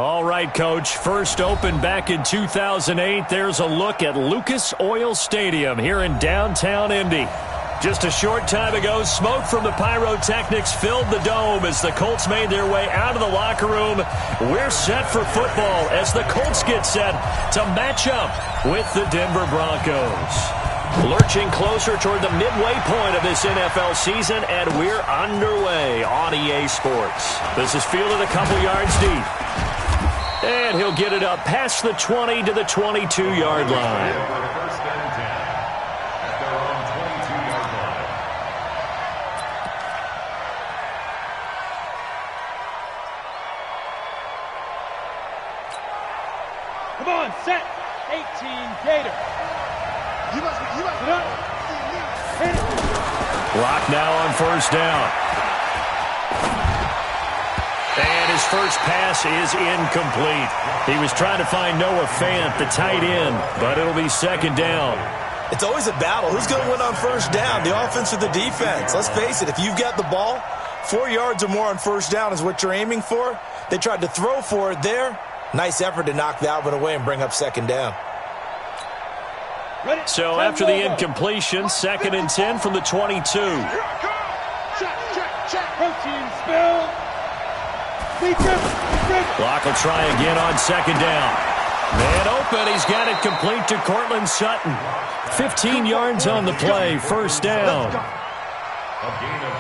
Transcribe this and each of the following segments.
All right, Coach. First opened back in 2008. There's a look at Lucas Oil Stadium here in downtown Indy. Just a short time ago, smoke from the pyrotechnics filled the dome as the Colts made their way out of the locker room. We're set for football as the Colts get set to match up with the Denver Broncos. Lurching closer toward the midway point of this NFL season, and we're underway on EA Sports. This is fielded a couple yards deep. And he'll get it up past the 20 to the 22-yard line. Come on, set. 18 Gator. Block now on first down. And his first pass is incomplete. He was trying to find Noah Fant, the tight end, but it'll be second down. It's always a battle. Who's going to win on first down, the offense or the defense? Let's face it, if you've got the ball, 4 yards or more on first down is what you're aiming for. They tried to throw for it there. Nice effort to knock Valvin away and bring up second down. So after the incompletion, 2nd and 10 from the 22. Check. Protein spill. Block will try again on second down. Man open. He's got it complete to Cortland Sutton. 15 yards on the play. First down.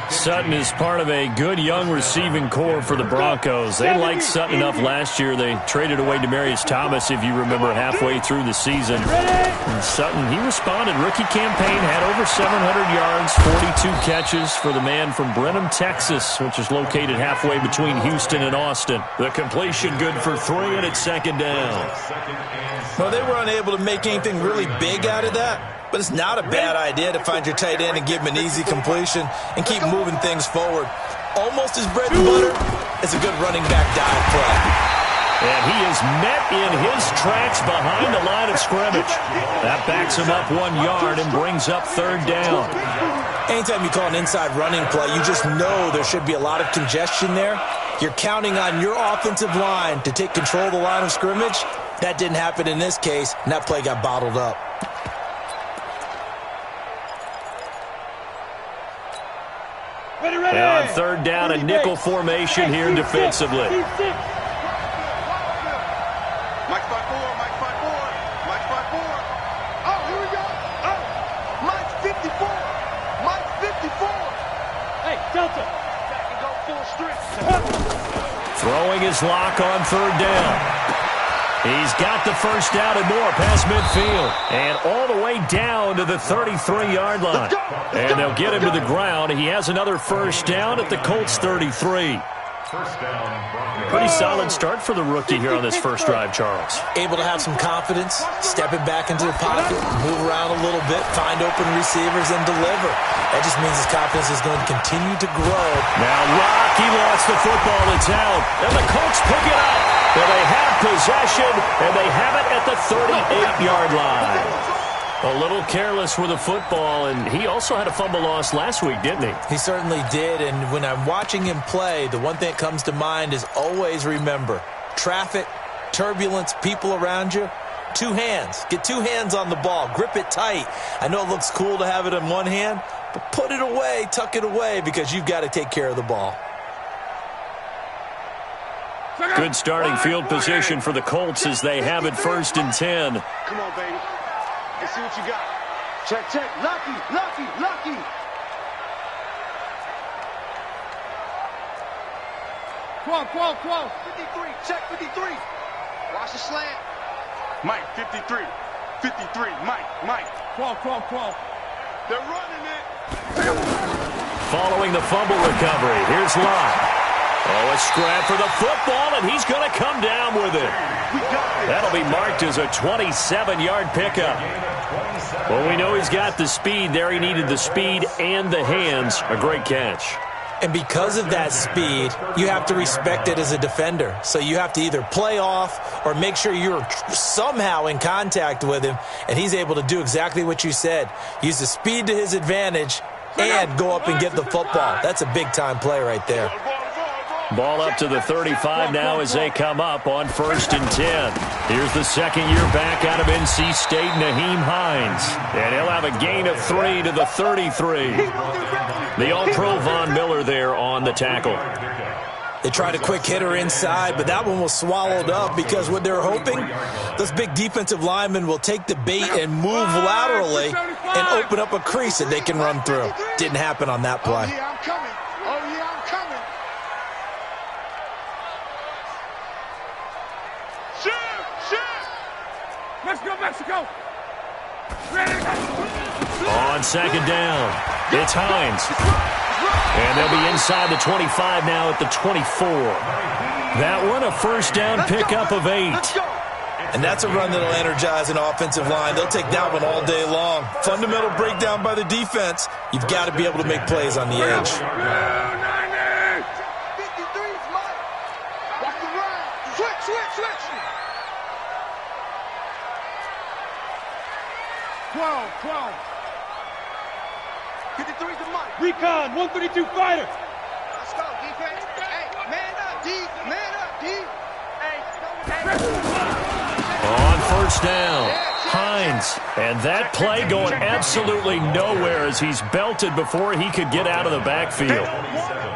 Sutton is part of a good young receiving core for the Broncos. They liked Sutton enough last year. They traded away Demaryius Thomas, if you remember, halfway through the season. And Sutton, he responded. Rookie campaign, had over 700 yards, 42 catches for the man from Brenham, Texas, which is located halfway between Houston and Austin. The completion good for 3, and it's second down. Well, they were unable to make anything really big out of that. But it's not a bad idea to find your tight end and give him an easy completion and keep moving things forward. Almost as bread and butter as a good running back dive play. And he is met in his tracks behind the line of scrimmage. That backs him up 1 yard and brings up third down. Anytime you call an inside running play, you just know there should be a lot of congestion there. You're counting on your offensive line to take control of the line of scrimmage. That didn't happen in this case, and that play got bottled up. And on third down, a nickel formation here defensively. Mike 5-4. Oh, here we go. Oh, Mike 54. Mike 54. Hey, Delta. Back and go full strength. Throwing his lock on third down. He's got the first down and more past midfield. And all the way down to the 33-yard line. And they'll get him to the ground. He has another first down at the Colts 33. Pretty solid start for the rookie here on this first drive, Charles. Able to have some confidence, stepping back into the pocket, move around a little bit, find open receivers, and deliver. That just means his confidence is going to continue to grow. Now Rock, he lost the football. It's out. And the Colts pick it up. Well, they have possession, and they have it at the 38-yard line. A little careless with the football, and he also had a fumble loss last week, didn't he? He certainly did, and when I'm watching him play, the one thing that comes to mind is always remember, traffic, turbulence, people around you, 2 hands. Get 2 hands on the ball. Grip it tight. I know it looks cool to have it in one hand, but put it away, tuck it away, because you've got to take care of the ball. Good starting field position for the Colts as they have it 1st and 10. Come on, baby. Let's see what you got. Check. Lucky. Qual. 53. Check 53. Watch the slant. Mike, 53. Mike. Qual. They're running it. Following the fumble recovery, here's Locke. Oh, a scrap for the football, and he's going to come down with it. That'll be marked as a 27-yard pickup. Well, we know he's got the speed there. He needed the speed and the hands. A great catch. And because of that speed, you have to respect it as a defender. So you have to either play off or make sure you're somehow in contact with him, and he's able to do exactly what you said. Use the speed to his advantage and go up and get the football. That's a big-time play right there. Ball up to the 35 now as they come up on 1st and 10. Here's the second year back out of NC State, Nyheim Hines. And he'll have a gain of 3 to the 33. The All-Pro Von Miller there on the tackle. They tried a quick hitter inside, but that one was swallowed up because what they're hoping, those big defensive linemen will take the bait and move laterally and open up a crease that they can run through. Didn't happen on that play. Oh, yeah, I'm coming. Oh, yeah, I'm coming. Shoot! Shoot! Let's go, Mexico! Ready to go! On second down, it's Hines. And they'll be inside the 25 now at the 24. That one, a first down pickup of 8. And that's a run that'll energize an offensive line. They'll take that one all day long. Fundamental breakdown by the defense. You've got to be able to make plays on the edge. 53's mine. Watch the run. Switch, switch, switch. 12. 53's the money. Recon, 132 fighter. Let's go, defense. Hey, man up, D. Man up, D. On first down, Hines. And that play going absolutely nowhere as he's belted before he could get out of the backfield.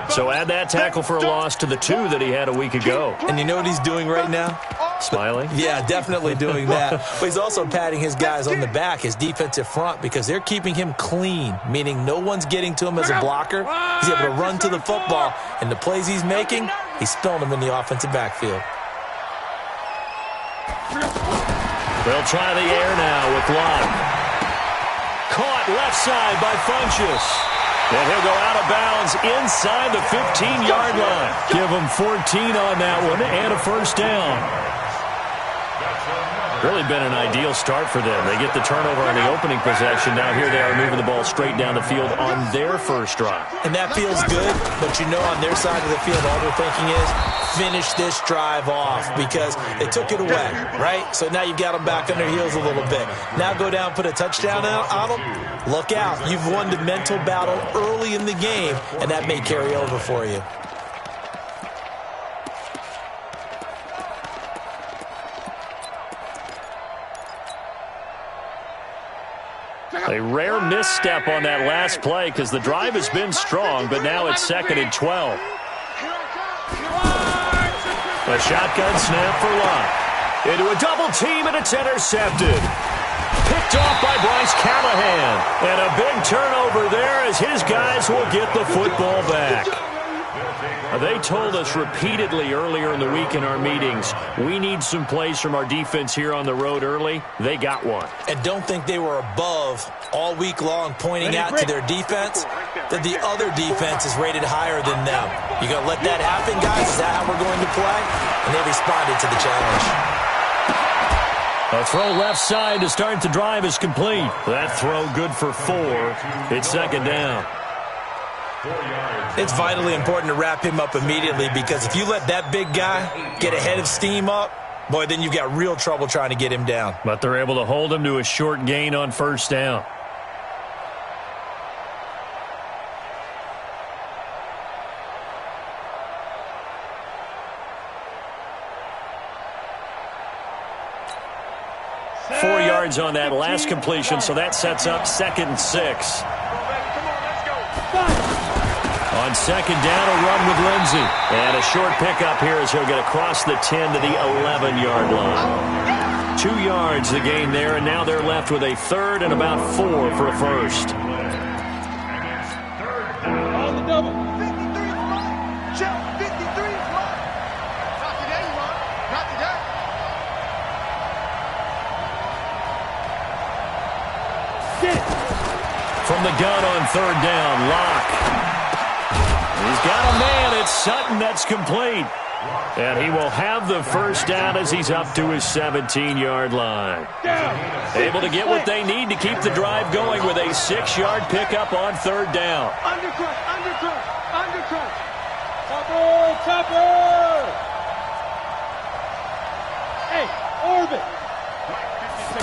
So add that tackle for a loss to the 2 that he had a week ago. And you know what he's doing right now? Smiling? Yeah, definitely doing that. But he's also patting his guys on the back, his defensive front, because they're keeping him clean, meaning no one's getting to him as a blocker. He's able to run to the football, and the plays he's making, he's spilling them in the offensive backfield. They'll try the air now with Locke. Caught left side by Funchess. And he'll go out of bounds inside the 15-yard line. Give him 14 on that one and a first down. Really been an ideal start for them. They get the turnover on the opening possession. Now here they are moving the ball straight down the field on their first drive. And that feels good, but you know on their side of the field all they're thinking is finish this drive off because they took it away, right? So now you've got them back on their heels a little bit. Now go down, put a touchdown on them. Look out. You've won the mental battle early in the game, and that may carry over for you. A rare misstep on that last play because the drive has been strong, but now it's 2nd and 12. A shotgun snap for Locke. Into a double team, and it's intercepted. Picked off by Bryce Callahan. And a big turnover there as his guys will get the football back. They told us repeatedly earlier in the week in our meetings, we need some plays from our defense here on the road early. They got one. And don't think they were above all week long pointing out to their defense that the other defense is rated higher than them. You going to let that happen, guys? Is that how we're going to play? And they responded to the challenge. A throw left side to start the drive is complete. That throw good for 4. It's 2nd down. It's vitally important to wrap him up immediately because if you let that big guy get a head of steam up, boy, then you've got real trouble trying to get him down. But they're able to hold him to a short gain on first down. Four yards on that last completion, so that sets up 2nd and 6. On 2nd down, a run with Lindsey. And a short pickup here as he'll get across the 10 to the 11-yard line. 2 yards the gain there, and now they're left with a 3rd and about 4 for a first. On the double. 53's mine. Check, 53's mine. Not today, Ron. Not today. Get it. From the gun on 3rd down, Locke. He's got a man. It's Sutton. That's complete. And he will have the first down as he's up to his 17-yard line. Able to get what they need to keep the drive going with a 6-yard pickup on 3rd down. Undercut, undercut, undercut. Topper, topper. Hey, orbit.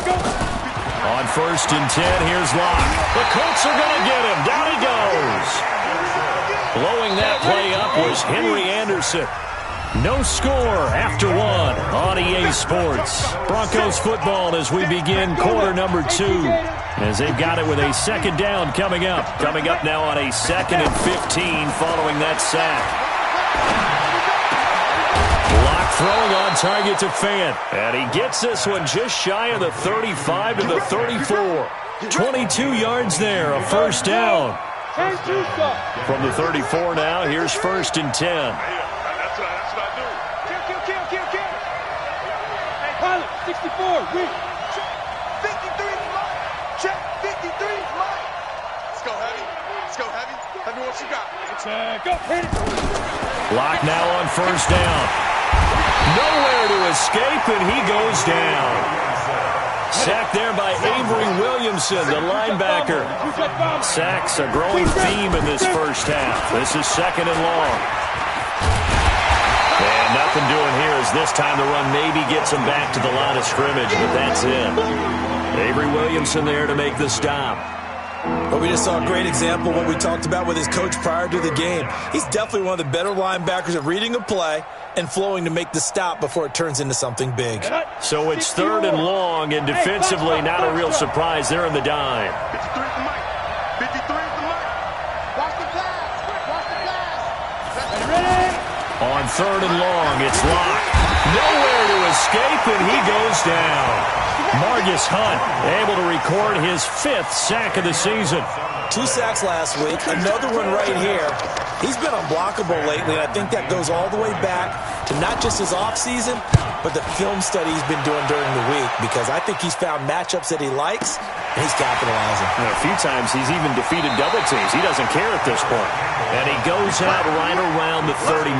Go. On 1st and 10, here's Locke. The Colts are going to get him. Down he goes. Blowing that play up was Henry Anderson. No score after one on EA Sports. Broncos football as we begin quarter number 2. As they've got it with a second down coming up. Coming up now on a 2nd and 15 following that sack. Lock throwing on target to Fant. And he gets this one just shy of the 35 to the 34. 22 yards there, a first down. From the 34 now, here's 1st and 10. That's what I do. Kill. Hey, pilot, 64, reach. 53 is mine. Check, 53 is mine. Let's go, Heavy. Heavy, what you got? Go, hit it. Lock now on 1st down. Nowhere to escape, and he goes down. Sacked there by Avery Williamson, the linebacker. Sacks a growing theme in this first half. This is 2nd and long. And nothing doing here as this time the run maybe gets him back to the line of scrimmage, but that's it. Avery Williamson there to make the stop. But we just saw a great example of what we talked about with his coach prior to the game. He's definitely one of the better linebackers at reading a play and flowing to make the stop before it turns into something big. So it's 3rd and long, and defensively not a real surprise there in the dime. 53 is the mic. 53 is the mic. Watch the pass. On 3rd and long, it's Locke. Nowhere to escape, and he goes down. Margus Hunt able to record his 5th sack of the season. 2 sacks last week, another one right here. He's been unblockable lately, and I think that goes all the way back to not just his offseason, but the film study he's been doing during the week, because I think he's found matchups that he likes, and he's capitalizing. And a few times he's even defeated double teams. He doesn't care at this point. And he goes out right around the 39.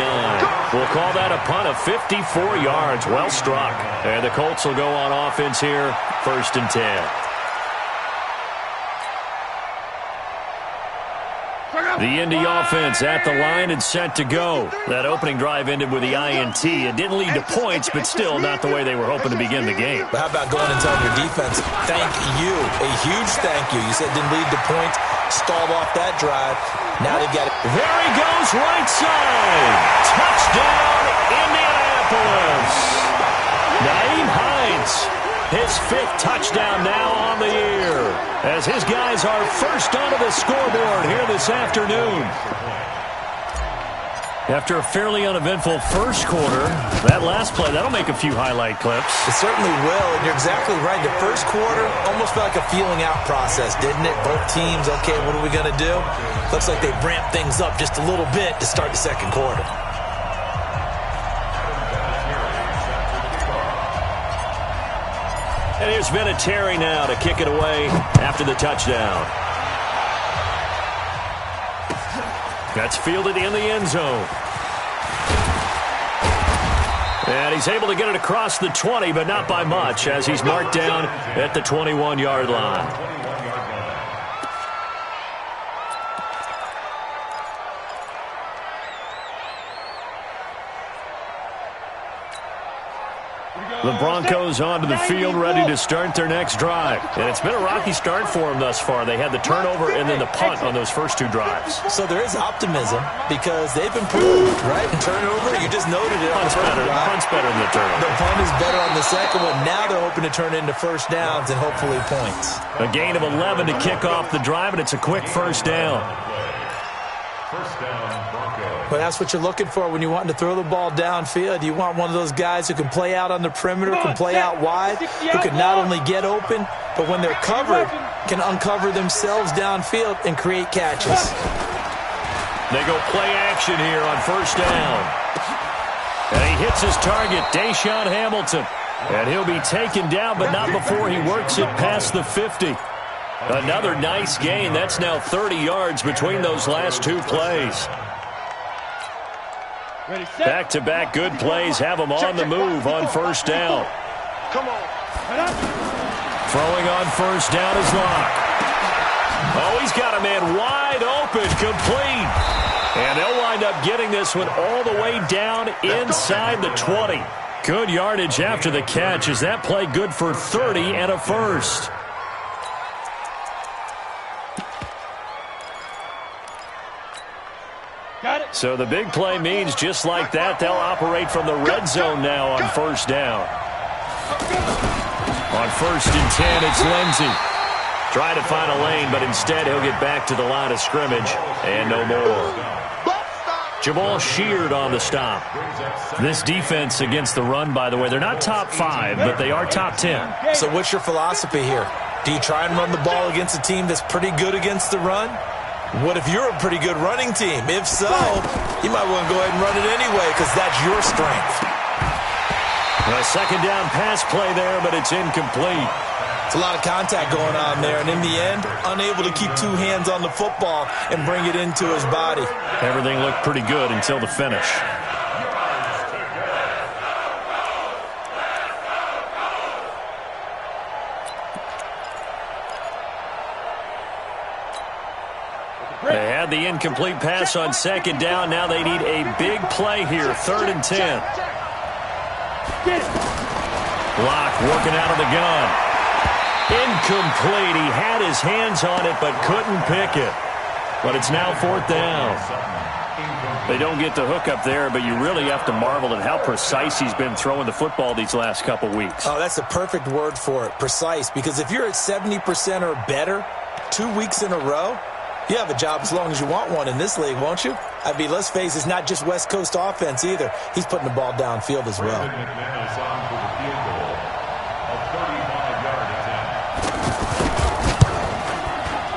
We'll call that a punt of 54 yards. Well struck. And the Colts will go on offense here, 1st and 10. The Indy offense at the line and set to go. That opening drive ended with the INT. It didn't lead to points, but still not the way they were hoping to begin the game. But how about going and telling your defense, thank you, a huge thank you. You said it didn't lead to points, stalled off that drive. Now they've got it. There he goes, right side. Touchdown, Indianapolis. Nyheim Hines, his 5th touchdown now on the year, as his guys are first onto the scoreboard here this afternoon. After a fairly uneventful first quarter, that last play, that'll make a few highlight clips. It certainly will, and you're exactly right. The first quarter almost felt like a feeling out process, didn't it? Both teams, okay, what are we going to do? Looks like they ramped things up just a little bit to start the second quarter. And here's Vinatieri now to kick it away after the touchdown. That's fielded in the end zone. And he's able to get it across the 20, but not by much, as he's marked down at the 21-yard line. The Broncos onto the field, ready to start their next drive. And it's been a rocky start for them thus far. They had the turnover and then the punt on those first 2 drives. So there is optimism because they've improved, right? Turnover, you just noted it. Punt's better than the turnover. The punt is better on the second one. Now they're hoping to turn into first downs and hopefully points. A gain of 11 to kick off the drive, and it's a quick first down. First down, Broncos. But that's what you're looking for when you want to throw the ball downfield. You want one of those guys who can play out on the perimeter, can play out wide, who can not only get open, but when they're covered, can uncover themselves downfield and create catches. They go play action here on first down. And he hits his target, Deshaun Hamilton. And he'll be taken down, but not before he works it past the 50. Another nice gain. That's now 30 yards between those last 2 plays. Back-to-back good plays have them on the move on first down. Come on. Throwing on first down is Locke. Oh, he's got a man wide open, complete. And they'll wind up getting this one all the way down inside the 20. Good yardage after the catch. Is that play good for 30 and a first? So the big play means just like that, they'll operate from the red zone now on first down. On 1st and 10, it's Lindsey. Trying to find a lane, but instead he'll get back to the line of scrimmage and no more. Jamal Sheard on the stop. This defense against the run, by the way, they're not top 5, but they are top 10. So what's your philosophy here? Do you try and run the ball against a team that's pretty good against the run? What if you're a pretty good running team? If so, you might want to go ahead and run it anyway because that's your strength. A second down pass play there, but it's incomplete. It's a lot of contact going on there, and in the end, unable to keep 2 hands on the football and bring it into his body. Everything looked pretty good until the finish. They had the incomplete pass on second down. Now they need a big play here, 3rd and 10. Locke working out of the gun. Incomplete. He had his hands on it but couldn't pick it. But it's now 4th down. They don't get the hook up there, but you really have to marvel at how precise he's been throwing the football these last couple weeks. Oh, that's the perfect word for it, precise. Because if you're at 70% or better 2 weeks in a row, you have a job as long as you want one in this league, won't you? I mean, let's face it, it's not just West Coast offense either. He's putting the ball downfield as well.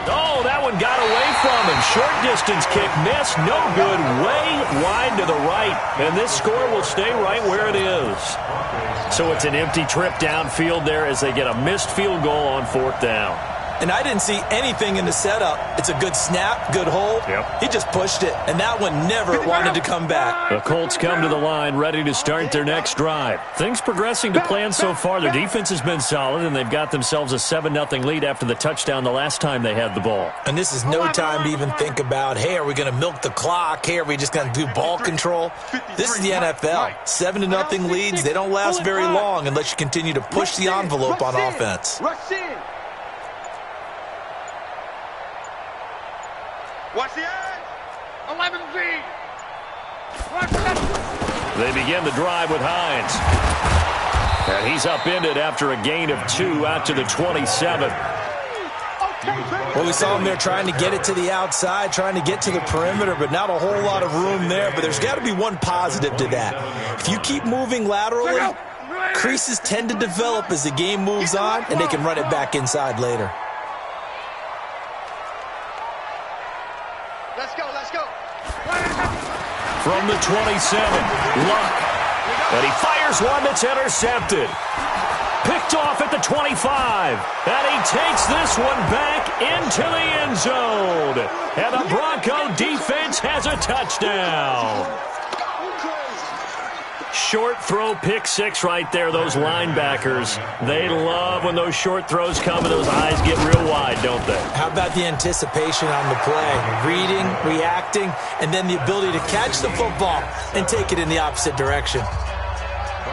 Oh, that one got away from him. Short distance kick missed. No good. Way wide to the right. And this score will stay right where it is. So it's an empty trip downfield there as they get a missed field goal on 4th down. And I didn't see anything in the setup. It's a good snap, good hold. Yep. He just pushed it, and that one never wanted to come back. The Colts come to the line ready to start their next drive. Things progressing to plan so far. Their defense has been solid, and they've got themselves a 7-0 lead after the touchdown the last time they had the ball. And this is no time to even think about, hey, are we going to milk the clock? Hey, are we just going to do ball control? This is the NFL. 7-0 leads, they don't last very long unless you continue to push the envelope on offense. Rush in. Watch the edge. 11Z. They begin the drive with Hines. And he's upended after a gain of 2 out to the 27. Well, we saw him there trying to get it to the outside, trying to get to the perimeter, but not a whole lot of room there. But there's got to be one positive to that. If you keep moving laterally, creases tend to develop as the game moves on, and they can run it back inside later. Let's go, let's go. From the 27, Luck. And he fires one that's intercepted. Picked off at the 25. And he takes this one back into the end zone. And the Bronco defense has a touchdown. Short throw, pick 6 right there. Those linebackers, they love when those short throws come and those eyes get real wide, don't they? How about the anticipation on the play? Reading, reacting, and then the ability to catch the football and take it in the opposite direction.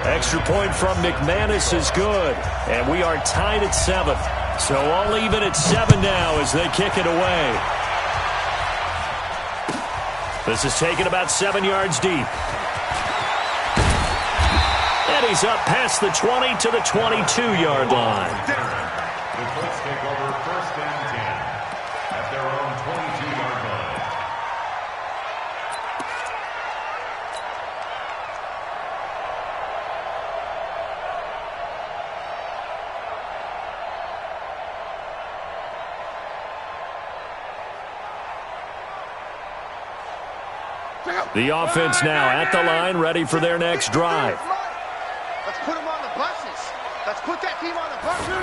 Extra point from McManus is good. And we are tied at 7. So all even at 7 now as they kick it away. This is taken about 7 yards deep. And he's up past the 20 to the 22-yard line. The Colts take over 1st and 10 at their own 22-yard line. The offense now at the line, ready for their next drive. Let's put them on the buses. Let's put that team on the buses.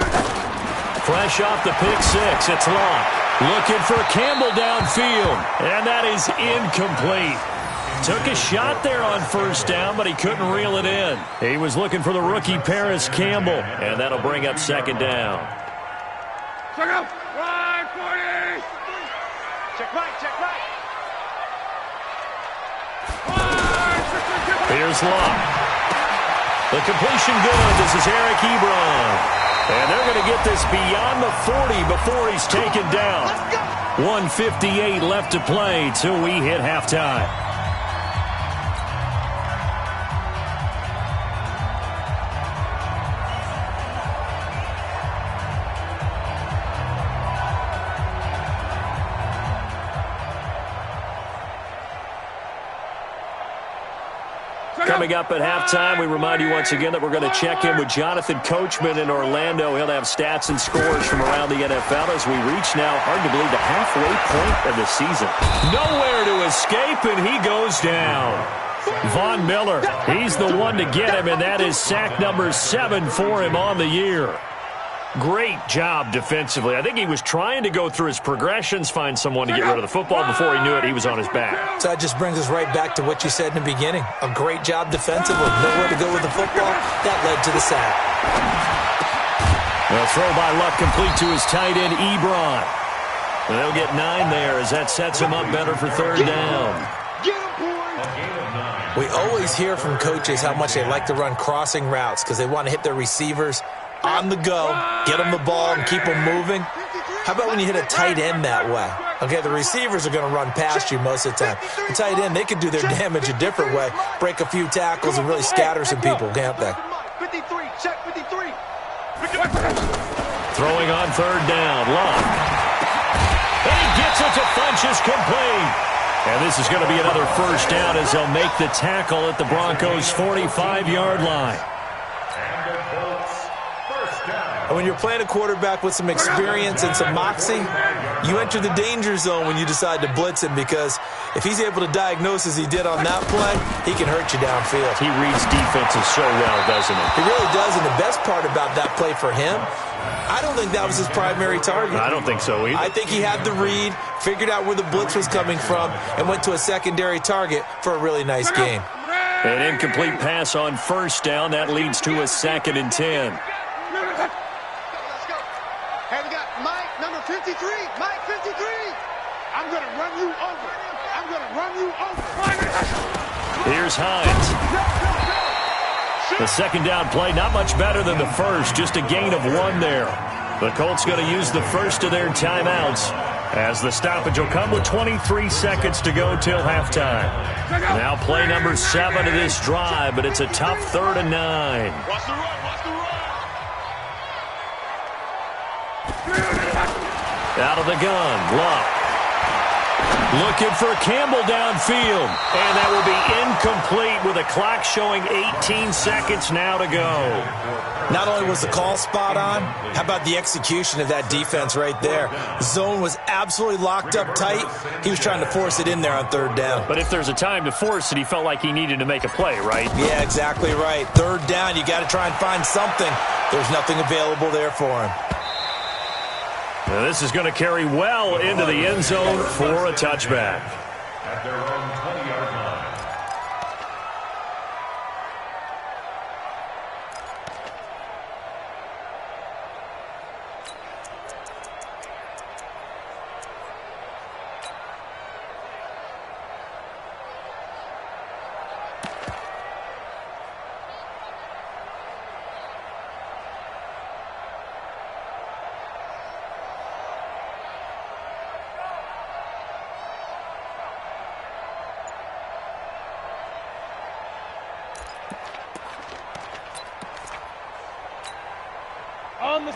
Fresh off the pick 6, it's Locke. Looking for Campbell downfield, and that is incomplete. Took a shot there on 1st down, but he couldn't reel it in. He was looking for the rookie Paris Campbell, and that'll bring up 2nd down. Check out. Right, 40. Check right, check right. Here's Locke. The completion good. This is Eric Ebron. And they're going to get this beyond the 40 before he's taken down. 1:58 left to play till we hit halftime. Coming up at halftime, we remind you once again that we're going to check in with Jonathan Coachman in Orlando. He'll have stats and scores from around the NFL as we reach now, hard to believe, the halfway point of the season. Nowhere to escape, and he goes down. Von Miller, he's the one to get him, and that is sack number 7 for him on the year. Great job defensively. I think he was trying to go through his progressions, find someone to get rid of the football. Before he knew it, he was on his back. So that just brings us right back to what you said in the beginning. A great job defensively. Nowhere to go with the football. That led to the sack. A throw by Luck complete to his tight end, Ebron. They'll get 9 there as that sets him up better for third down. We always hear from coaches how much they like to run crossing routes because they want to hit their receivers on the go, get them the ball, and keep them moving. How about when you hit a tight end that way? Okay, the receivers are going to run past you most of the time. The tight end, they can do their damage a different way, break a few tackles, and really scatter some people, can't they? 53, check 53. Throwing on third down, Luck. And he gets it to Funchess, complete. And this is going to be another first down as they'll make the tackle at the Broncos' 45-yard line. And when you're playing a quarterback with some experience and some moxie, you enter the danger zone when you decide to blitz him, because if he's able to diagnose as he did on that play, he can hurt you downfield. He reads defenses so well, doesn't he? He really does, and the best part about that play for him, I don't think that was his primary target. I don't think so either. I think he had the read, figured out where the blitz was coming from, and went to a secondary target for a really nice game. An incomplete pass on first down. That leads to a 2nd and 10. Hey, we got Mike, number 53. Mike, 53. I'm going to run you over. I'm going to run you over. Here's Hines. The second down play, not much better than the first. Just a gain of 1 there. The Colts going to use the first of their timeouts, as the stoppage will come with 23 seconds to go till halftime. Now play number 7 of this drive, but it's a tough 3rd and 9. Watch the run. Watch the run. Out of the gun, Luck. Looking for Campbell downfield. And that will be incomplete with a clock showing 18 seconds now to go. Not only was the call spot on, how about the execution of that defense right there? Zone was absolutely locked up tight. He was trying to force it in there on 3rd down. But if there's a time to force it, he felt like he needed to make a play, right? Yeah, exactly right. 3rd down, you got to try and find something. There's nothing available there for him. Now this is going to carry well into the end zone for a touchback. At their own 20-yard line.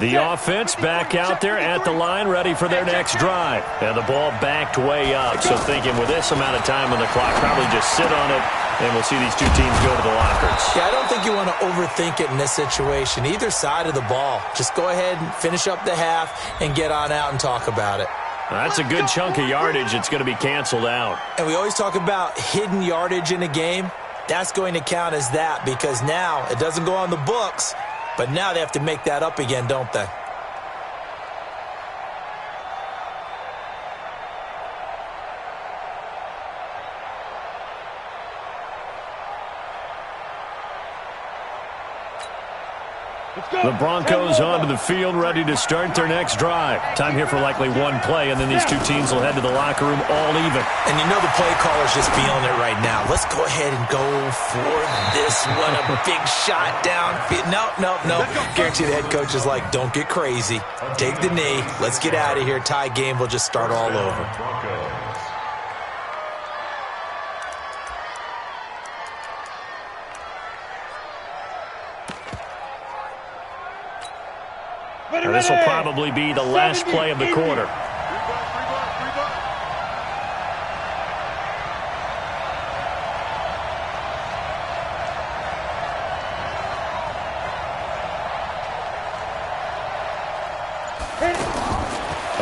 The offense back out there at the line, ready for their next drive. And the ball backed way up. So thinking with this amount of time on the clock, probably just sit on it, and we'll see these two teams go to the lockers. Yeah, I don't think you want to overthink it in this situation. Either side of the ball. Just go ahead and finish up the half and get on out and talk about it. That's a good chunk of yardage. It's going to be canceled out. And we always talk about hidden yardage in a game. That's going to count as that, because now it doesn't go on the books, but now they have to make that up again, don't they? The Broncos onto the field, ready to start their next drive. Time here for likely 1 play, and then these two teams will head to the locker room all even. And you know the play caller's just feeling it right now. Let's go ahead and go for this one. A big shot down. No. Guarantee the head coach is like, don't get crazy. Take the knee. Let's get out of here. Tie game. We'll just start all over. This will probably be the last play of the quarter.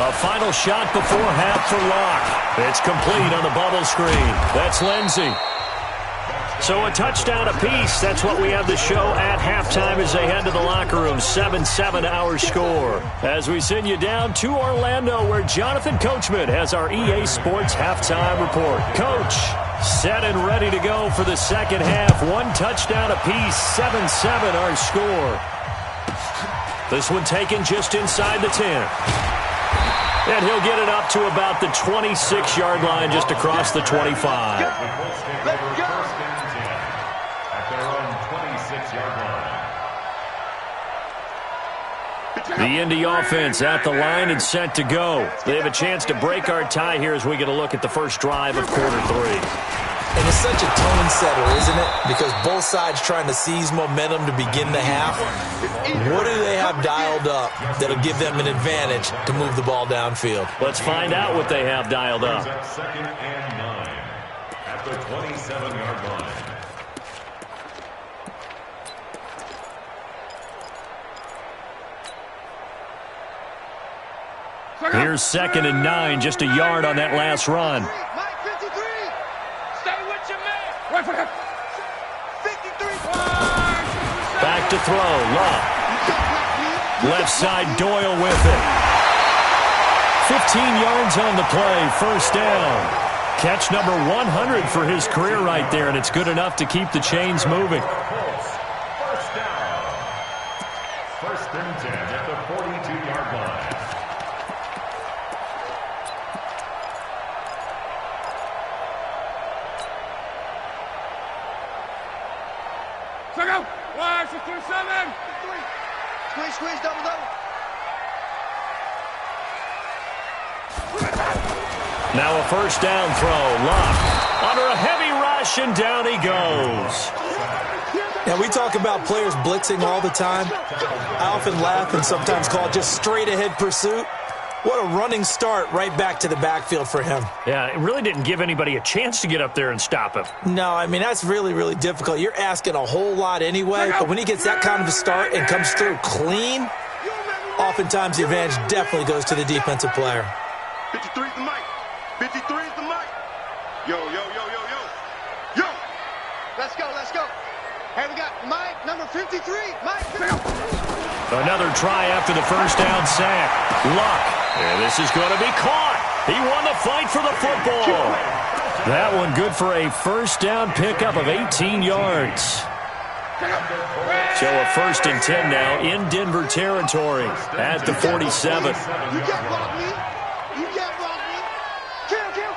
A final shot before half for Locke. It's complete on the bubble screen. That's Lindsey. So a touchdown apiece. That's what we have the show at halftime as they head to the locker room. 7-7 our score. As we send you down to Orlando, where Jonathan Coachman has our EA Sports halftime report. Coach, set and ready to go for the second half. One touchdown apiece. 7-7 our score. This one taken just inside the 10. And he'll get it up to about the 26-yard line, just across the 25. The Indy offense at the line and set to go. They have a chance to break our tie here as we get a look at the first drive of quarter 3. And it's such a tone setter, isn't it? Because both sides trying to seize momentum to begin the half. What do they have dialed up that'll give them an advantage to move the ball downfield? Let's find out what they have dialed up. Second and 9 at the 27-yard line. Here's 2nd and 9, just a yard on that last run. Wait for him. 53. Back to throw. Love. Left side, Doyle with it. 15 yards on the play. First down. Catch number 100 for his career right there, and it's good enough to keep the chains moving. First down. 1st and 10 at the 42-yard line. Check out. 1-6-7. Squeeze, double. Now a first down throw. Locke under a heavy rush, and down he goes. Now, we talk about players blitzing all the time. I often laugh and sometimes call it just straight-ahead pursuit. What a running start right back to the backfield for him. Yeah, it really didn't give anybody a chance to get up there and stop him. No, I mean, that's really, really difficult. You're asking a whole lot anyway, but when he gets that kind of a start and comes through clean, oftentimes the advantage definitely goes to the defensive player. 53 is the mic. 53 is the mic. Yo. Let's go. Hey, we got Mike, number 53. Mike. Another try after the first down sack. Luck. And this is going to be caught. He won the fight for the football. That one good for a first down pickup of 18 yards. So a 1st and 10 now in Denver territory at the 47. You can't block me. Kill.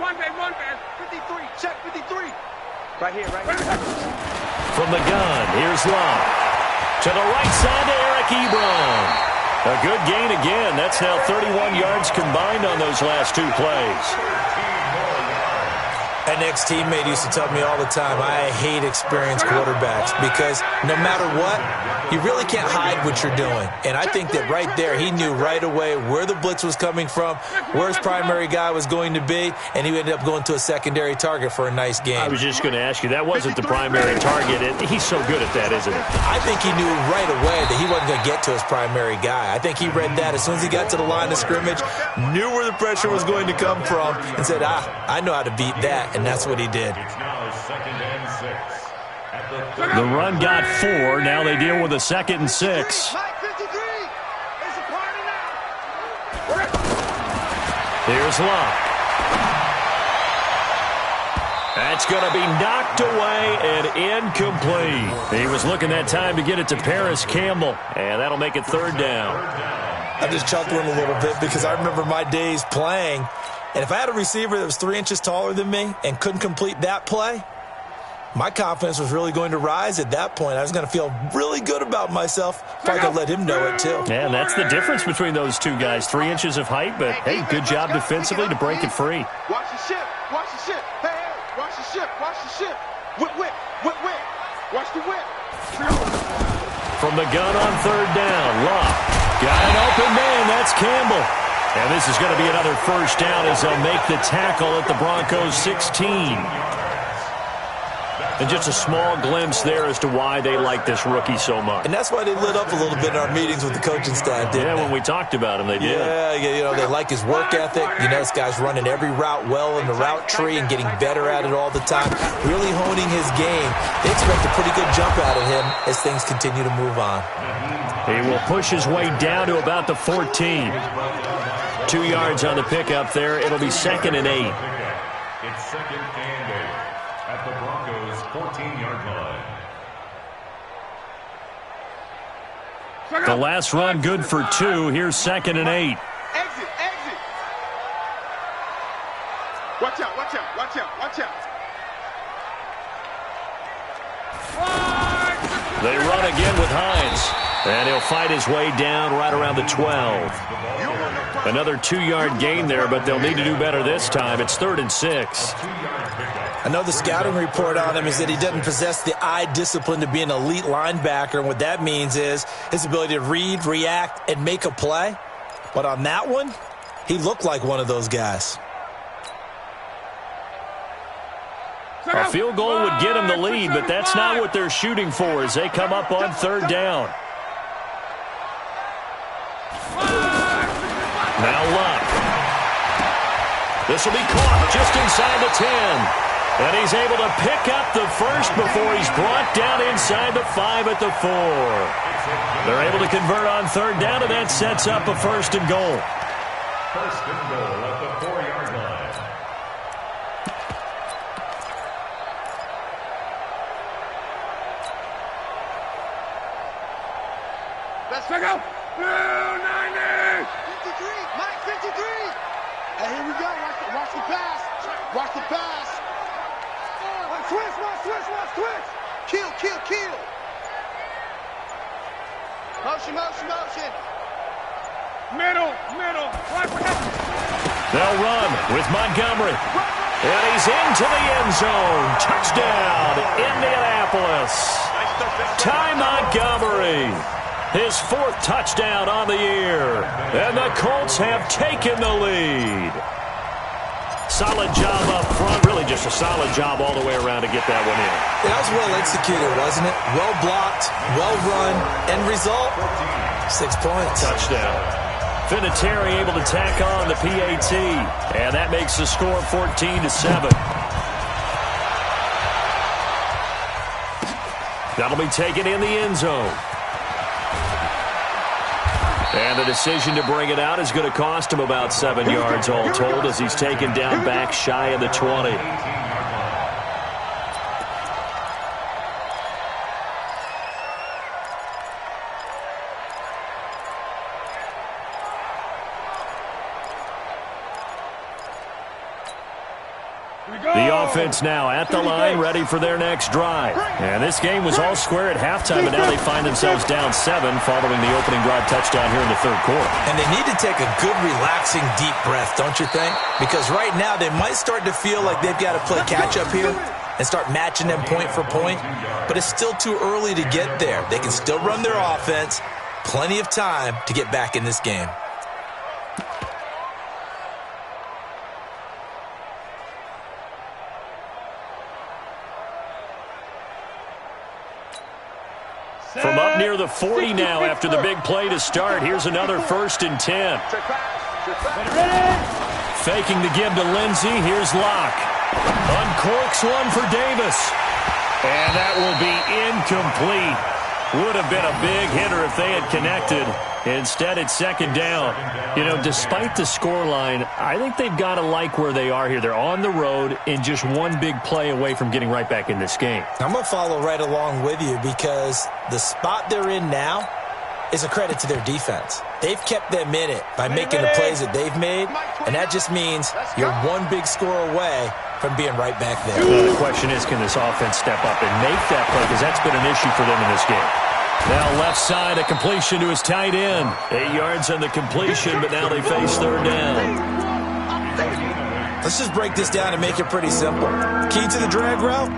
One man. 53. Check 53. Right here. From the gun, here's Locke. To the right side to Eric Ebron. A good gain again. That's now 31 yards combined on those last 2 plays. An ex-teammate used to tell me all the time, I hate experienced quarterbacks because no matter what, you really can't hide what you're doing. And I think that right there, he knew right away where the blitz was coming from, where his primary guy was going to be, and he ended up going to a secondary target for a nice game. I was just going to ask you, that wasn't the primary target. He's so good at that, isn't he? I think he knew right away that he wasn't going to get to his primary guy. I think he read that as soon as he got to the line of scrimmage, knew where the pressure was going to come from, and said, I know how to beat that. And that's what he did. It's now 2nd and 6. The run got 4. Now they deal with a 2nd and 6. Mike 53. It's a party now. Here's Locke. That's going to be knocked away and incomplete. He was looking that time to get it to Paris Campbell, and that'll make it 3rd down. I'm just chuckling a little bit because I remember my days playing. And if I had a receiver that was 3 inches taller than me and couldn't complete that play, my confidence was really going to rise at that point. I was going to feel really good about myself if I could let him know it too. Yeah, and that's the difference between those 2 guys. 3 inches of height, but, hey, good job defensively to break it free. Watch the ship. Hey, watch the ship. Whip. Watch the whip. From the gun on 3rd down, Locke. Got an open man. That's Campbell. And this is going to be another first down as they'll make the tackle at the Broncos' 16. And just a small glimpse there as to why they like this rookie so much. And that's why they lit up a little bit in our meetings with the coaching staff, didn't they? When we talked about him, they did. Yeah, they like his work ethic. This guy's running every route well in the route tree and getting better at it all the time, really honing his game. They expect a pretty good jump out of him as things continue to move on. He will push his way down to about the 14. 2 yards on the pickup there. It'll be 2nd and 8. It's 2nd and 8 at the Broncos' 14-yard line. The last run good for 2. Here's 2nd and 8. Exit. Watch out. They run again with Hines. And he'll fight his way down right around the 12. Another 2-yard gain there, but they'll need to do better this time. It's 3rd and 6. I know the scouting report on him is that he doesn't possess the eye discipline to be an elite linebacker, and what that means is his ability to read, react, and make a play. But on that one, he looked like one of those guys. A field goal would get him the lead, but that's not what they're shooting for as they come up on 3rd down. Now Luck. This will be caught just inside the 10. And he's able to pick up the first before he's brought down inside the 5 at the 4. They're able to convert on 3rd down, and that sets up a 1st and goal. 1st and goal at the 4-yard line. Let's go. 90. 53, Mike 53. And here we go. Watch the pass. Switch. Kill. Motion. Middle. Right for him. They'll run with Montgomery. And he's into the end zone. Touchdown, Indianapolis. Ty Montgomery. His 4th touchdown on the year. And the Colts have taken the lead. Solid job up front. Really just a solid job all the way around to get that one in. That was well executed, wasn't it? Well blocked, well run. End result, 6 points. Touchdown. Vinatieri able to tack on the PAT. And that makes the score 14-7. That'll be taken in the end zone. And the decision to bring it out is going to cost him about 7 yards all told as he's taken down back shy of the 20. The offense now at the line, ready for their next drive. And this game was all square at halftime, and now they find themselves down 7 following the opening drive touchdown here in the 3rd quarter. And they need to take a good, relaxing, deep breath, don't you think? Because right now they might start to feel like they've got to play catch-up here and start matching them point for point. But it's still too early to get there. They can still run their offense. Plenty of time to get back in this game. From up near the 40 now after the big play to start. Here's another 1st and 10. Faking the give to Lindsey. Here's Locke. Uncorks one for Davis. And that will be incomplete. Would have been a big hitter if they had connected. Instead, it's 2nd down. Despite the scoreline, I think they've got to like where they are here. They're on the road and just one big play away from getting right back in this game. I'm going to follow right along with you because the spot they're in now is a credit to their defense. They've kept them in it by making the plays that they've made, and that just means you're one big score away from being right back there. The question is, can this offense step up and make that play? Because that's been an issue for them in this game. Now left side, a completion to his tight end. 8 yards on the completion, but now they face 3rd down. Let's just break this down and make it pretty simple. Key to the drag route,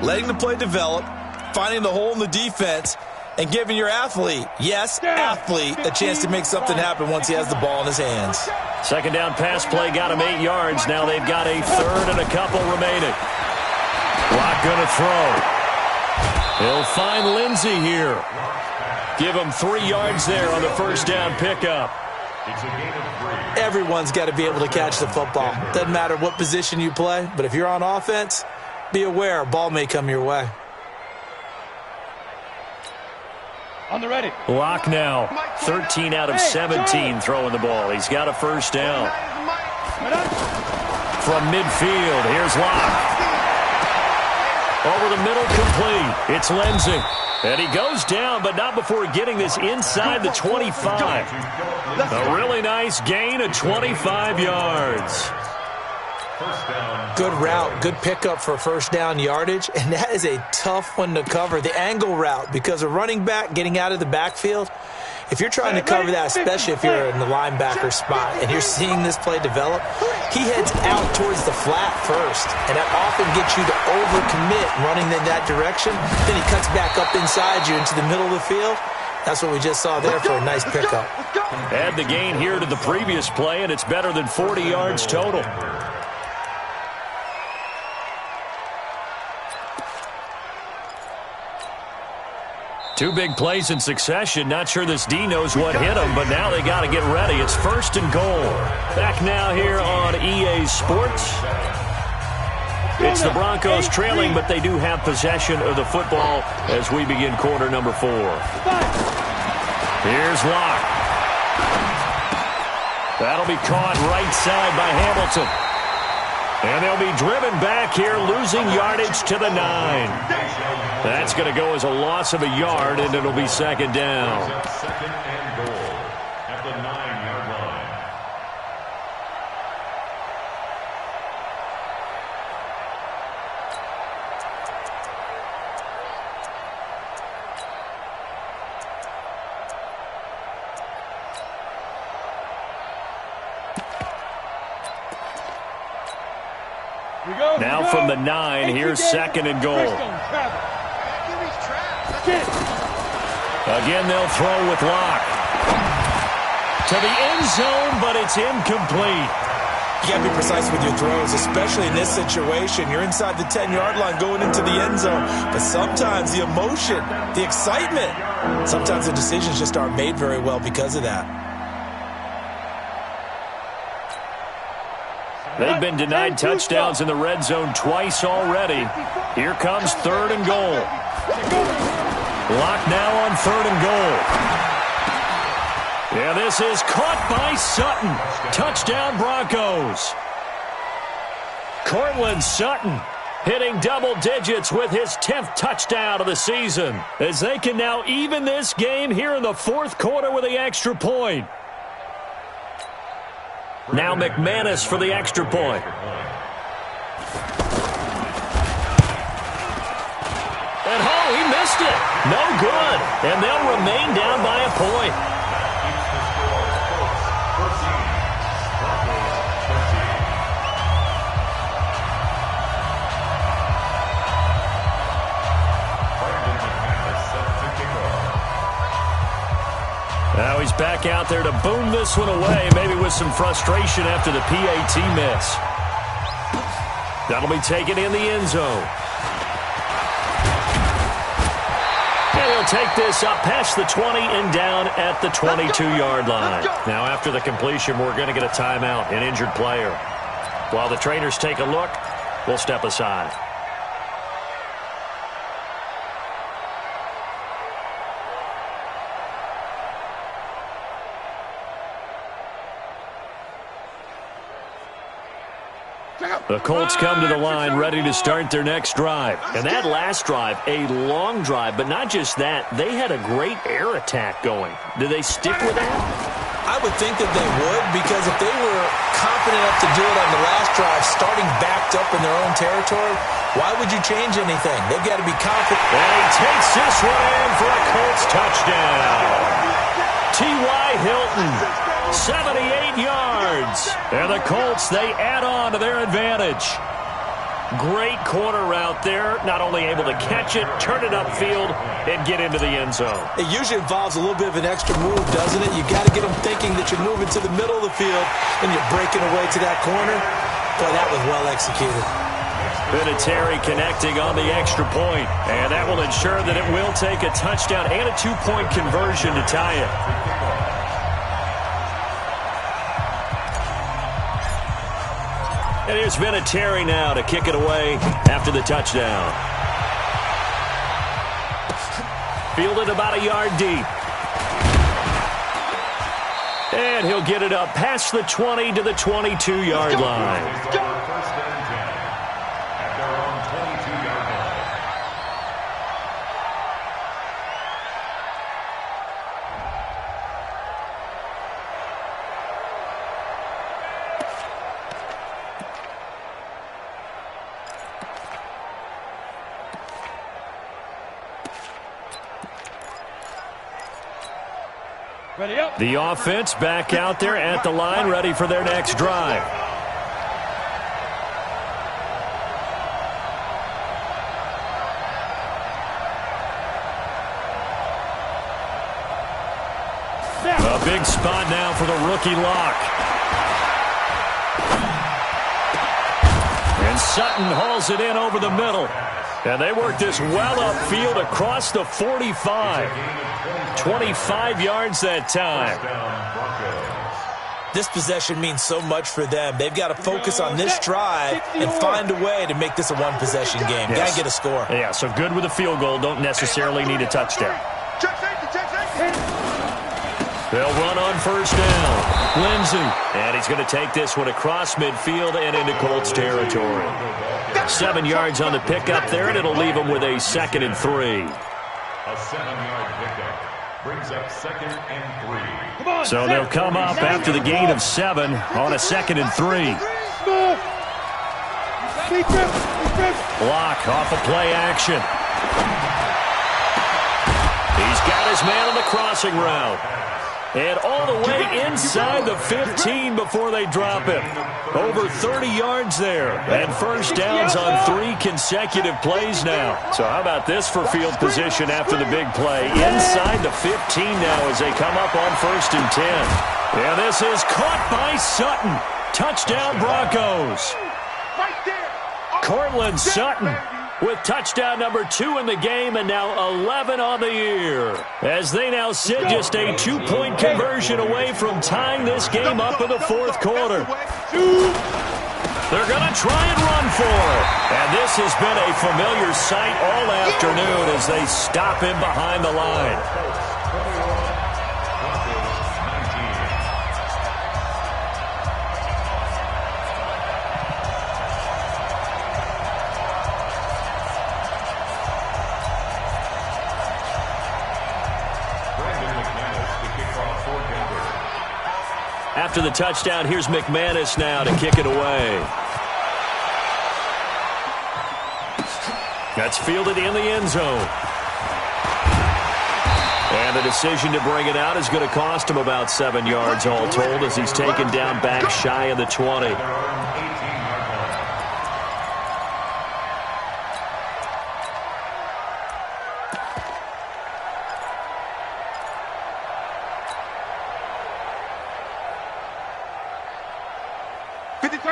letting the play develop, finding the hole in the defense, and giving your athlete, yes, athlete, a chance to make something happen once he has the ball in his hands. 2nd down pass play got him 8 yards. Now they've got a 3rd and a couple remaining. Lock going to throw. He'll find Lindsey here. Give him 3 yards there on the first down pickup. It's a gain of 3. Everyone's got to be able to catch the football. Doesn't matter what position you play, but if you're on offense, be aware a ball may come your way. On the ready. Lock now. 13 out of 17 throwing the ball. He's got a first down. From midfield, here's Lock. Over the middle, complete. It's Lindsey. And he goes down, but not before getting this inside the 25. A really nice gain of 25 yards. Good route, good pickup for first down yardage, and that is a tough one to cover. The angle route, because a running back getting out of the backfield, if you're trying to cover that, especially if you're in the linebacker spot and you're seeing this play develop, he heads out towards the flat first, and that often gets you to overcommit running in that direction. Then he cuts back up inside you into the middle of the field. That's what we just saw there for a nice pickup. Add the gain here to the previous play, and it's better than 40 yards total. Two big plays in succession. Not sure this D knows what hit him, but now they got to get ready. It's 1st and goal. Back now here on EA Sports. It's the Broncos trailing, but they do have possession of the football as we begin quarter number 4. Here's Locke. That'll be caught right side by Hamilton. And they'll be driven back here, losing yardage to the 9. That's going to go as a loss of a yard, and it'll be 2nd down. 2nd and goal at the 9-yard line. Now from the 9, here's 2nd and goal. Again, they'll throw with Locke. To the end zone, but it's incomplete. You got to be precise with your throws, especially in this situation. You're inside the 10-yard line going into the end zone. But sometimes the emotion, the excitement, sometimes the decisions just aren't made very well because of that. They've been denied touchdowns in the red zone twice already. Here comes 3rd and goal. Lock now on 3rd and goal. Yeah, this is caught by Sutton. Touchdown Broncos. Cortland Sutton hitting double digits with his 10th touchdown of the season, as they can now even this game here in the 4th quarter with the extra point. Now McManus for the extra point. And he missed it. No good. And they'll remain down by a point. Now he's back out there to boom this one away, maybe with some frustration after the PAT miss. That'll be taken in the end zone. And he'll take this up past the 20 and down at the 22-yard line. Now after the completion, we're going to get a timeout, an injured player. While the trainers take a look, we'll step aside. The Colts come to the line ready to start their next drive. And that last drive, a long drive, but not just that. They had a great air attack going. Do they stick with that? I would think that they would, because if they were confident enough to do it on the last drive, starting backed up in their own territory, why would you change anything? They've got to be confident. And he takes this one in for a Colts touchdown. T.Y. Hilton, 78 yards. And the Colts, they add on to their advantage. Great corner route there. Not only able to catch it, turn it upfield, and get into the end zone. It usually involves a little bit of an extra move, doesn't it? You got to get them thinking that you're moving to the middle of the field and you're breaking away to that corner. Boy, that was well executed. Vinatieri connecting on the extra point, and that will ensure that it will take a touchdown and a two-point conversion to tie it. And here's Vinatieri now to kick it away after the touchdown. Fielded about a yard deep. And he'll get it up past the 20 to the 22-yard line. The offense back out there at the line, ready for their next drive. A big spot now for the rookie lock. And Sutton hauls it in over the middle. And they work this well upfield across the 45. 25 yards that time. This possession means so much for them. They've got to focus on this drive and find a way to make this a one-possession game. Yes. Got to get a score. Yeah, so good with a field goal. Don't necessarily need a touchdown. They'll run on first down. Lindsey. And he's going to take this one across midfield and into Colts territory. 7 yards on the pickup there, and it'll leave them with a 2nd and 3. A 7-yard pickup brings up 2nd and 3. So they'll come up after the gain of 7 on a 2nd and 3. Block off a play action. He's got his man on the crossing route. And all the way inside the 15 before they drop him. Over 30 yards there. And first downs on 3 consecutive plays now. So how about this for field position after the big play? Inside the 15 now as they come up on 1st and 10. And this is caught by Sutton. Touchdown Broncos. Cortland Sutton with touchdown number 2 in the game, and now 11 on the year. As they now sit just a 2-point conversion away from tying this game up in the 4th quarter. They're going to try and run for it. And this has been a familiar sight all afternoon as they stop him behind the line. After the touchdown, here's McManus now to kick it away. That's fielded in the end zone. And the decision to bring it out is going to cost him about 7 yards all told as he's taken down back shy of the 20.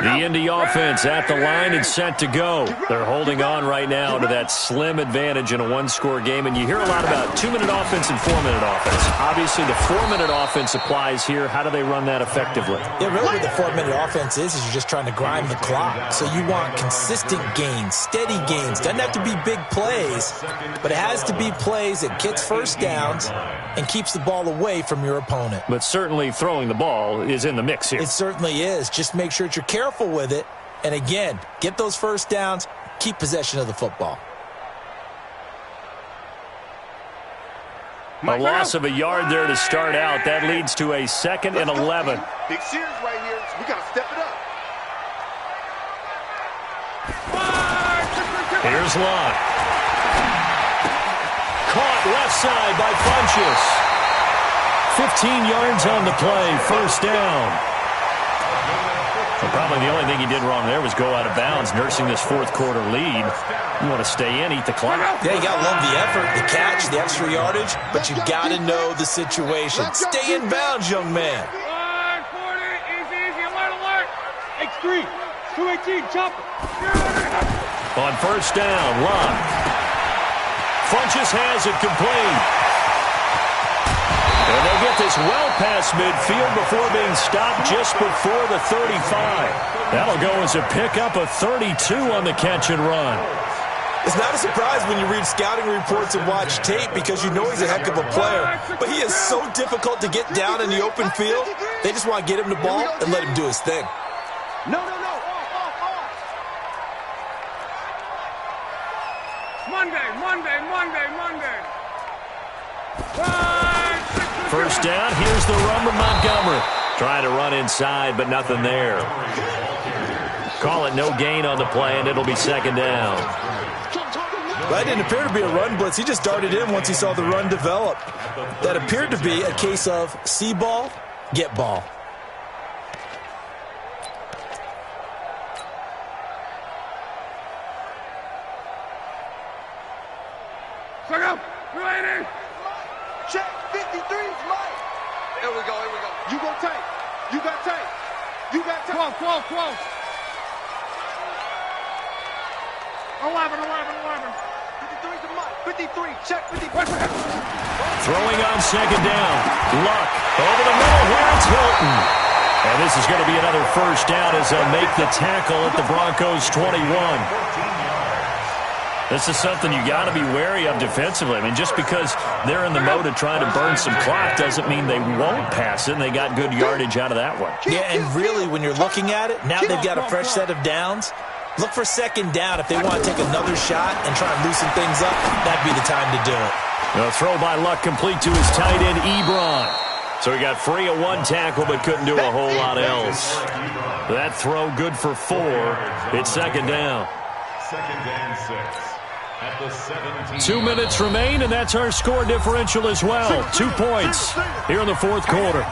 The Indy offense at the line and set to go. They're holding on right now to that slim advantage in a one-score game. And you hear a lot about 2-minute offense and 4-minute offense. Obviously, the 4-minute offense applies here. How do they run that effectively? Yeah, really what the 4-minute offense is you're just trying to grind the clock. So you want consistent gains, steady gains. Doesn't have to be big plays, but it has to be plays that gets first downs and keeps the ball away from your opponent. But certainly throwing the ball is in the mix here. It certainly is. Just make sure that you're careful with it. And again, get those first downs, keep possession of the football. A loss of a yard there to start out. That leads to a 2nd and 11. Big series right here. We got to step it up. Here's Locke. Caught left side by Funchess. 15 yards on the play, first down. Well, probably the only thing he did wrong there was go out of bounds, nursing this 4th quarter lead. You want to stay in, eat the clock. Yeah, you got to love the effort, the catch, the extra yardage, but you got to know the situation. Stay in bounds, young man. 140, easy, alert, alert. X3, 218, chopper. On first down, Luck. Funches has it complete. And they'll get this well past midfield before being stopped just before the 35. That'll go as a pickup of 32 on the catch and run. It's not a surprise when you read scouting reports and watch tape because you know he's a heck of a player. But he is so difficult to get down in the open field. They just want to get him the ball and let him do his thing. No. Monday. First down, here's the run from Montgomery. Trying to run inside, but nothing there. Call it no gain on the play, and it'll be second down. That didn't appear to be a run blitz. He just darted in once he saw the run develop. That appeared to be a case of see ball, get ball. Check 53's Mike. Here we go. You go tight. You got tight. Close. 11. 53's the Mike. 53. Check 53. Throwing on second down. Luck over the middle. Here it's Hilton. And this is going to be another first down as they'll make the tackle at the Broncos 21. This is something you got to be wary of defensively. I mean, just because they're in the mode of trying to burn some clock doesn't mean they won't pass it, and they got good yardage out of that one. Yeah, and really, when you're looking at it, now they've got a fresh set of downs. Look for second down if they want to take another shot and try and loosen things up. That'd be the time to do it. The throw by Luck complete to his tight end, Ebron. So he got free of one tackle but couldn't do a whole lot else. That throw good for 4. It's second down. Second and 6. At the 17. 2 minutes remain, and that's our score differential as well. 2 points here in the fourth quarter.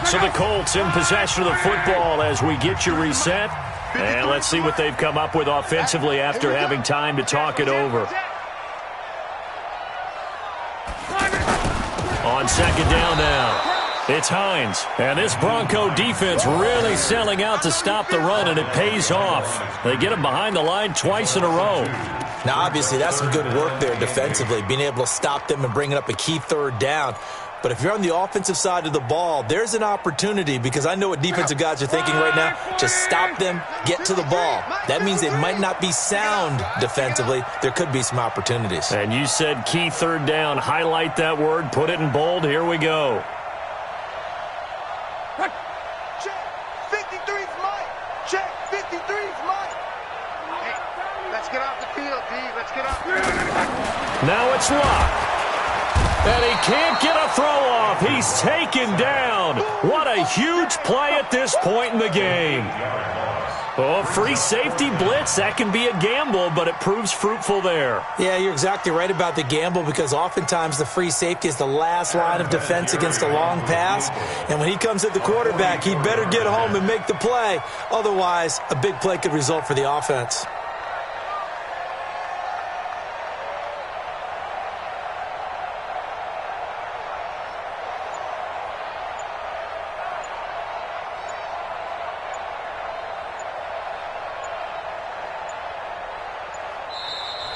So the Colts in possession of the football as we get you reset. And let's see what they've come up with offensively after having time to talk it over. On second down now. It's Hines, and this Bronco defense really selling out to stop the run, and it pays off. They get him behind the line twice in a row. Now, obviously, that's some good work there defensively, being able to stop them and bringing up a key third down. But if you're on the offensive side of the ball, there's an opportunity, because I know what defensive guys are thinking right now. Just stop them, get to the ball. That means they might not be sound defensively. There could be some opportunities. And you said key third down. Highlight that word, put it in bold. Here we go. Check 53's Mike. Check 53's Mike. Hey, let's get off the field, D. Let's get off the field. Now it's Luck. And he can't get a throw off. He's taken down. What a huge play at this point in the game. Oh, free safety blitz. That can be a gamble, but it proves fruitful there. Yeah, you're exactly right about the gamble, because oftentimes the free safety is the last line of defense against a long pass. And when he comes at the quarterback, he'd better get home and make the play. Otherwise, a big play could result for the offense.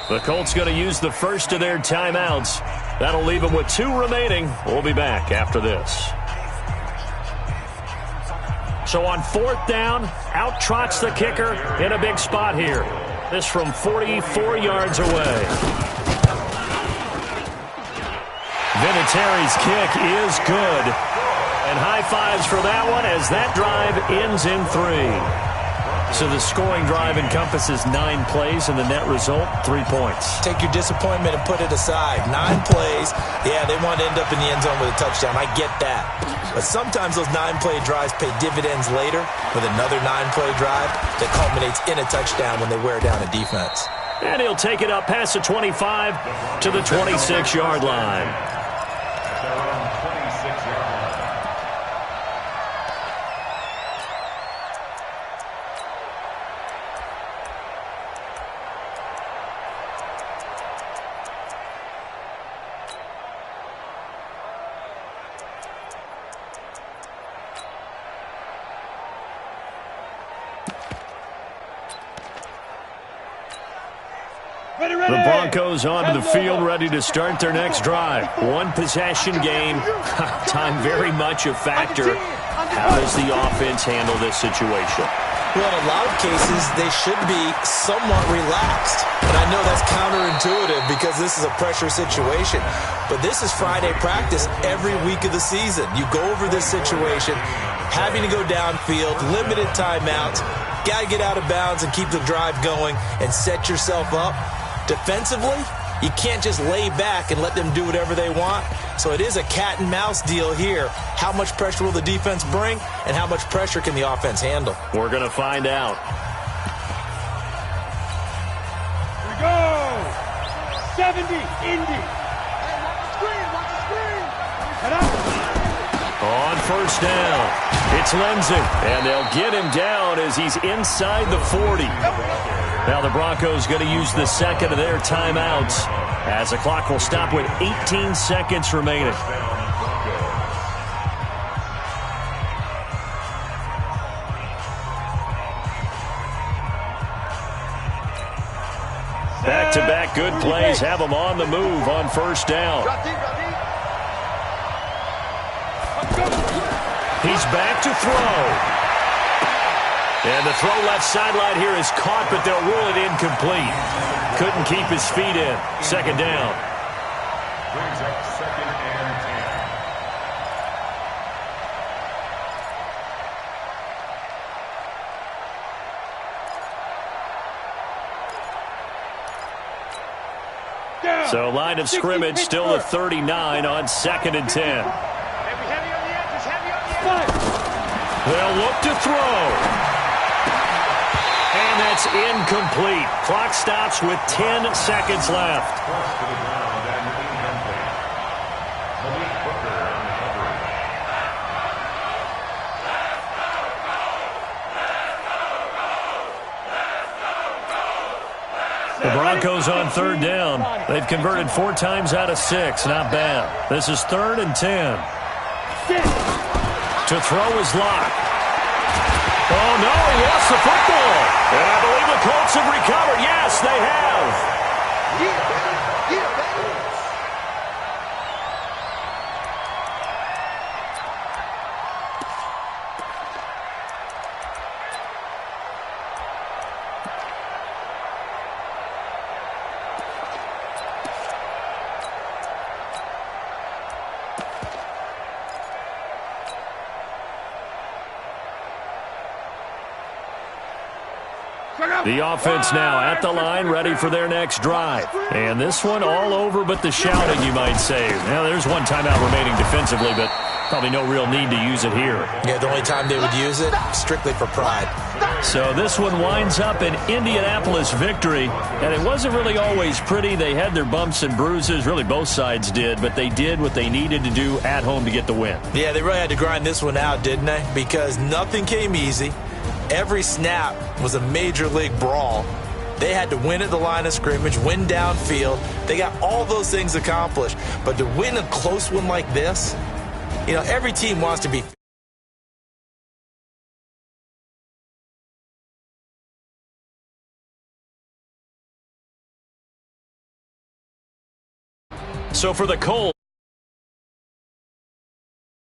The Colts going to use the first of their timeouts. That'll leave them with 2 remaining. We'll be back after this. So on fourth down, out trots the kicker in a big spot here. This from 44 yards away. Vinatieri's kick is good. And high fives for that one as that drive ends in 3. So the scoring drive encompasses 9 plays, and the net result, 3 points. Take your disappointment and put it aside. 9 plays. Yeah, they want to end up in the end zone with a touchdown. I get that. But sometimes those 9-play drives pay dividends later with another 9-play drive that culminates in a touchdown when they wear down a defense. And he'll take it up past the 25 to the 26-yard line. The Broncos onto the field, ready to start their next drive. One possession game. Time very much a factor. How does the offense handle this situation? Well, in a lot of cases, they should be somewhat relaxed. And I know that's counterintuitive because this is a pressure situation. But this is Friday practice every week of the season. You go over this situation, having to go downfield, limited timeouts, got to get out of bounds and keep the drive going and set yourself up. Defensively, you can't just lay back and let them do whatever they want. So it is a cat and mouse deal here. How much pressure will the defense bring, and how much pressure can the offense handle? We're going to find out. Here we go. 70, Indy. Watch the screen. Head up. On first down, it's Lindsey, and they'll get him down as he's inside the 40. Now the Broncos going to use the second of their timeouts as the clock will stop with 18 seconds remaining. Back-to-back good plays have them on the move on first down. He's back to throw. And the throw left sideline here is caught, but they'll rule it incomplete. Couldn't keep his feet in. Second down. Brings up second and 10. So line of scrimmage still at 39 on second and 10. Heavy on the edges, heavy on the edges. They'll look to throw. And that's incomplete. Clock stops with 10 seconds left. Cross to the ground and incomplete. Malik Hooker on the coverage. The Broncos on third down. They've converted 4 times out of 6. Not bad. This is 3rd and 10. To throw is locked. Oh, no, he lost the football. And I believe the Colts have recovered. Yes, they have. Yeah, baby. The offense now at the line, ready for their next drive. And this one all over but the shouting, you might say. Now, there's one timeout remaining defensively, but probably no real need to use it here. Yeah, the only time they would use it, strictly for pride. So this one winds up an Indianapolis victory, and it wasn't really always pretty. They had their bumps and bruises, really both sides did, but they did what they needed to do at home to get the win. Yeah, they really had to grind this one out, didn't they? Because nothing came easy. Every snap was a major league brawl. They had to win at the line of scrimmage, win downfield. They got all those things accomplished. But to win a close one like this, you know, every team wants to be. So for the Colts,